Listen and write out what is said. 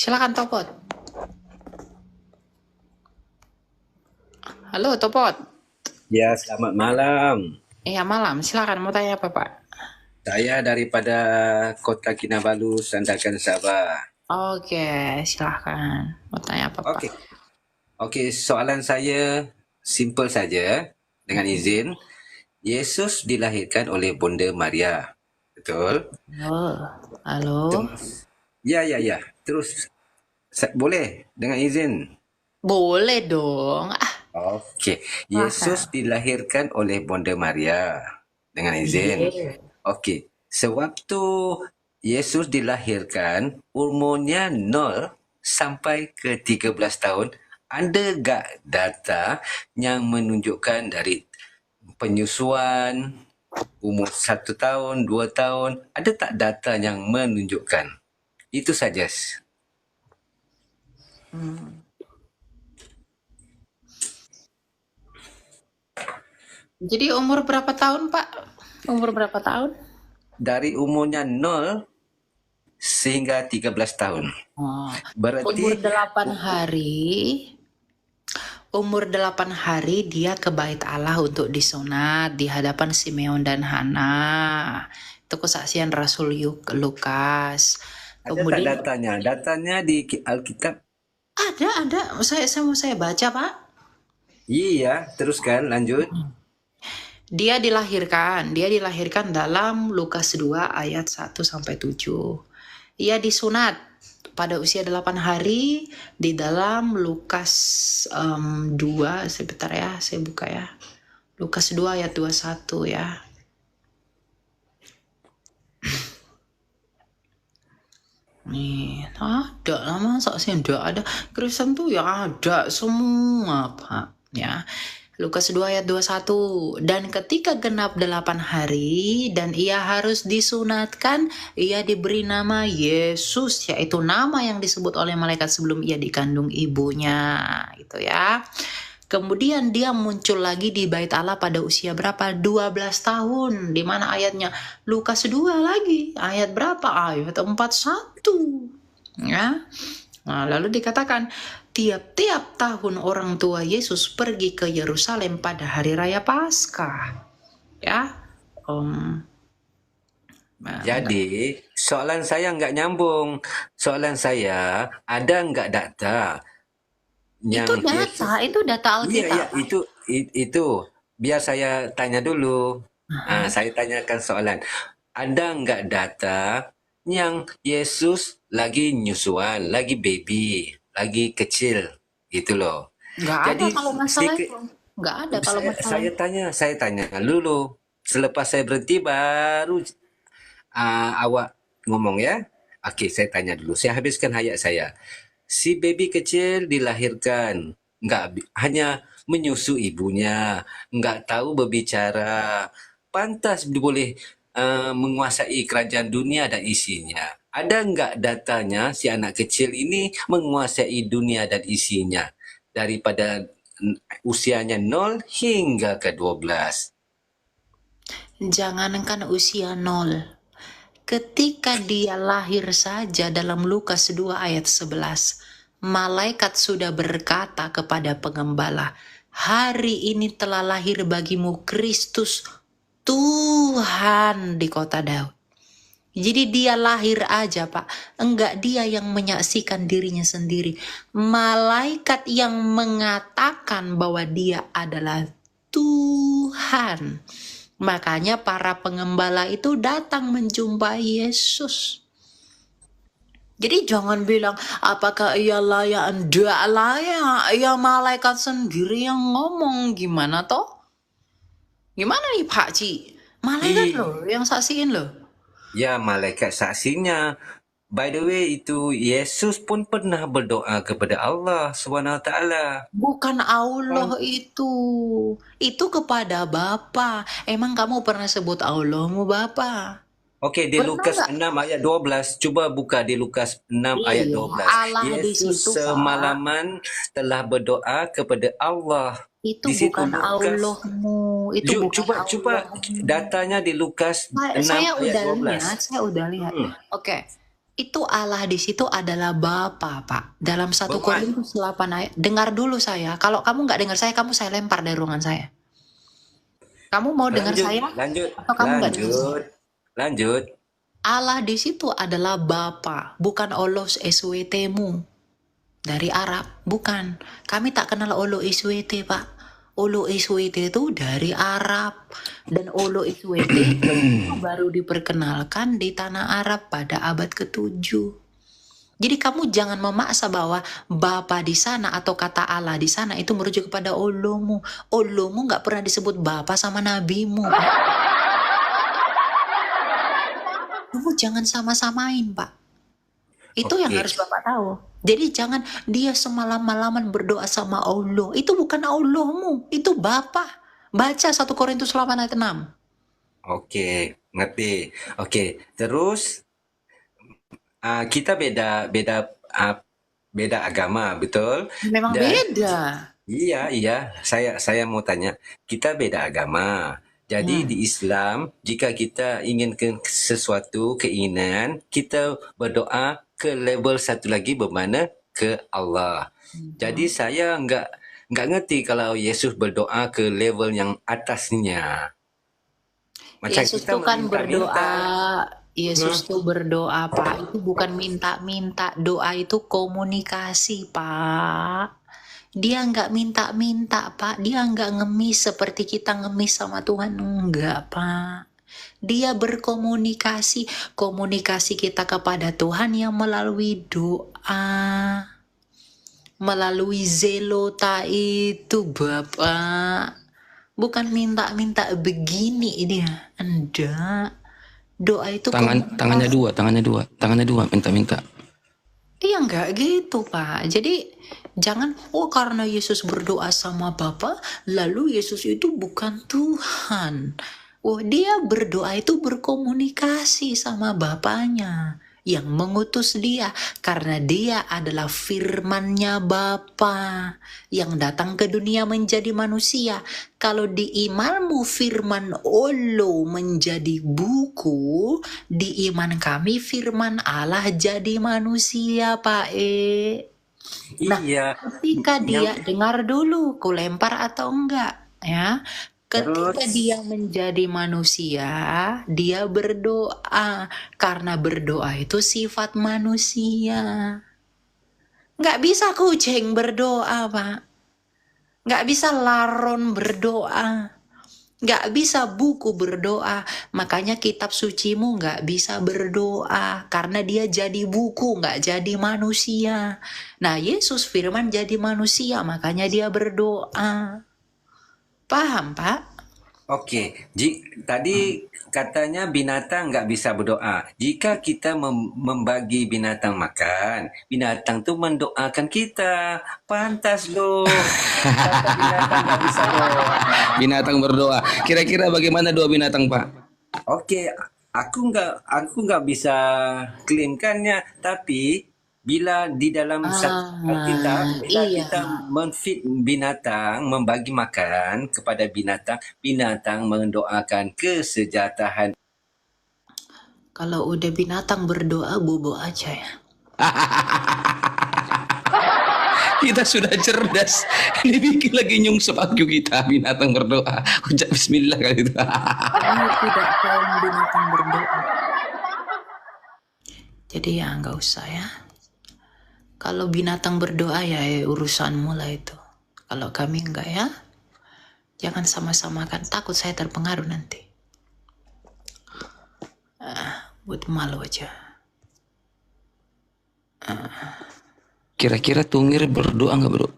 Silakan Topot. Halo Topot. Ya, selamat malam. Iya malam, silakan mau tanya apa Pak? Saya daripada Kota Kinabalu, Sandakan, Sabah. Oke, silahkan. Mau tanya apa Pak? Okey. Okey, soalan saya simple saja dengan izin. Yesus dilahirkan oleh Bonda Maria. Betul? Oh, halo. Terus ya. Terus boleh dengan izin. Boleh dong. Okey. Yesus Silahkan. dilahirkan oleh Bonda Maria dengan izin. Iya. Okey. Sewaktu Yesus dilahirkan, umurnya 0 sampai ke 13 tahun. Ada tak data yang menunjukkan dari penyusuan, umur 1 tahun, 2 tahun? Ada tak data yang menunjukkan? Itu saja. Jadi umur berapa tahun Pak? Umur berapa tahun? Dari umurnya 0 sehingga 13 tahun. Oh, umur Berarti 8 hari. Umur 8 hari dia ke bait Allah untuk disunat di hadapan Simeon dan Hana. Itu kesaksian Rasul Lukas. ada tak Kemudian datanya? Datanya di Alkitab. ada. Saya baca, Pak. Iya, teruskan, lanjut. Dia dilahirkan dalam Lukas 2 ayat 1 sampai 7. Ia disunat pada usia 8 hari di dalam Lukas 2, sebentar ya, saya buka ya. Lukas 2 ayat 21 ya. Nih, ada lah masa sih enggak ada. Kristen tuh ya ada semua, Pak. Ya. Lukas 2 ayat 21. Dan ketika genap 8 hari dan ia harus disunatkan, ia diberi nama Yesus, yaitu nama yang disebut oleh malaikat sebelum ia dikandung ibunya. Gitu ya. Kemudian dia muncul lagi di bait Allah pada usia berapa? 12 tahun. Di mana ayatnya? Lukas 2 lagi. Ayat berapa? Ayat 41. Ya. Nah, lalu dikatakan, tiap-tiap tahun orang tua Yesus pergi ke Yerusalem pada hari raya Paskah. Ya. Jadi, soalan saya nggak nyambung. Soalan saya, ada nggak data Itu yang data, Yesus... itu data Iya, Alkitab. itu. Biar saya tanya dulu. Saya tanyakan soalan. Ada nggak data yang Yesus lagi nyusuan, lagi baby, lagi kecil, gitu loh. Nggak ada Jadi, kalau masalah itu. Nggak ada kalau masalah itu. saya tanya dulu. Selepas saya berhenti baru awak ngomong ya. Okey, saya tanya dulu. Saya habiskan hayat saya. Si baby kecil dilahirkan, hanya menyusu ibunya, enggak tahu berbicara, pantas boleh menguasai kerajaan dunia dan isinya. Ada enggak datanya si anak kecil ini menguasai dunia dan isinya daripada usianya 0 hingga ke 12? Jangankan usia 0. Ketika dia lahir saja dalam Lukas 2 ayat 11, malaikat sudah berkata kepada pengembala, hari ini telah lahir bagimu Kristus Tuhan di kota Daud. Jadi dia lahir aja Pak, enggak dia yang menyaksikan dirinya sendiri. Malaikat yang mengatakan bahwa dia adalah Tuhan. Makanya para pengembala itu datang menjumpai Yesus. Jadi jangan bilang apakah ia layak, enggak layak. Ya malaikat sendiri yang ngomong, gimana toh? Gimana nih Pak Ci? Malaikat loh yang saksiin loh. Ya, malaikat saksinya. By the way, itu Yesus pun pernah berdoa kepada Allah SWT. Bukan Allah itu. Itu kepada Bapa. Emang kamu pernah sebut Allahmu Bapa? Okey, di Pernah Lukas nggak? 6 ayat 12. Cuba buka di Lukas 6 ayat Iya, 12. Allah di Yesus situ Pak. semalaman telah berdoa kepada Allah. Itu Di situ bukan Lukas. Allahmu, itu bukan Cuba Allahmu. datanya di Lukas 6 Saya ayat udah lihat, 12. saya udah lihat. Oke. Itu Allah di situ adalah Bapa, Pak. Dalam 1 Bermak Korintus 8 ayat. Dengar dulu saya. Kalau kamu nggak dengar saya lempar dari ruangan saya. Kamu mau dengar lanjut, saya lanjut, atau kamu nggak dengar saya? lanjut, lanjut. Allah di situ adalah Bapa, bukan Olos SWT-mu dari Arab, bukan. Kami tak kenal Olo SWT, Pak. Olo SWT itu dari Arab, dan Olo SWT baru diperkenalkan di tanah Arab pada abad ke-7. Jadi kamu jangan memaksa bahwa Bapa di sana atau kata Allah di sana itu merujuk kepada Olomu. Olomu nggak pernah disebut Bapa sama nabimu, Pak. Kamu jangan sama-samain, Pak. Itu yang Oke, harus Bapak tahu. Jadi jangan dia semalam-malaman berdoa sama Allah. Itu bukan Allahmu, itu Bapa. Baca 1 Korintus 8 ayat 6. oke, ngerti. Oke, terus kita beda beda beda agama, betul? Memang Dan beda. iya, iya, saya mau tanya, kita beda agama. Jadi Hmm. di Islam, jika kita inginkan sesuatu keinginan, kita berdoa ke level satu lagi bermana ke Allah. Jadi saya nggak ngerti kalau Yesus berdoa ke level yang atasnya. Macam Yesus kita tuh kan berdoa, meminta-minta. Yesus Hmm. tuh berdoa, Pak. Itu bukan minta-minta. Doa itu komunikasi, Pak. Dia nggak minta-minta, Pak. Dia nggak ngemis seperti kita ngemis sama Tuhan. Enggak, Pak. Dia berkomunikasi. Komunikasi kita kepada Tuhan yang melalui doa. Melalui zelota itu, Bapak. Bukan minta-minta begini dia. Enggak. Doa itu Tangannya komunikasi. tangannya dua, minta-minta. Iya enggak gitu, Pak. Jadi jangan, oh karena Yesus berdoa sama Bapa, lalu Yesus itu bukan Tuhan. Oh, dia berdoa itu berkomunikasi sama Bapaknya yang mengutus dia, karena dia adalah firman-Nya Bapa yang datang ke dunia menjadi manusia. Kalau di imanmu firman Allah menjadi buku, di iman kami firman Allah jadi manusia, Pak Nah, Iya, ketika yang dia dengar dulu, ku lempar atau enggak, ya. Ketika terus dia menjadi manusia, dia berdoa. Karena berdoa itu sifat manusia. Nggak bisa kucing berdoa, Pak. Nggak bisa laron berdoa. Nggak bisa buku berdoa. Makanya kitab sucimu nggak bisa berdoa. Karena dia jadi buku, nggak jadi manusia. Nah, Yesus firman jadi manusia, makanya dia berdoa. Paham, Pak? Oke, tadi katanya binatang nggak bisa berdoa. Jika kita membagi binatang makan, binatang tuh mendoakan kita. Pantas loh. Kata binatang nggak bisa doa. Binatang berdoa. Kira-kira bagaimana doa binatang, Pak? Oke, aku nggak bisa klaimkannya, tapi bila di dalam Alkitab, bila Iya. kita menfit binatang, membagi makan kepada binatang, binatang mendoakan kesejahteraan. Kalau udah binatang berdoa, bobo aja ya. Kita sudah cerdas. Ini bikin lagi nyungsep aku kita binatang berdoa. Ucap bismillah kali itu. Saya tidak kaum binatang berdoa. Jadi ya nggak usah ya. Kalau binatang berdoa ya urusanmu lah itu. Kalau kami enggak ya. Jangan sama-samakan. Takut saya terpengaruh nanti. Buat malu aja. Kira-kira Tungir berdoa nggak, bro?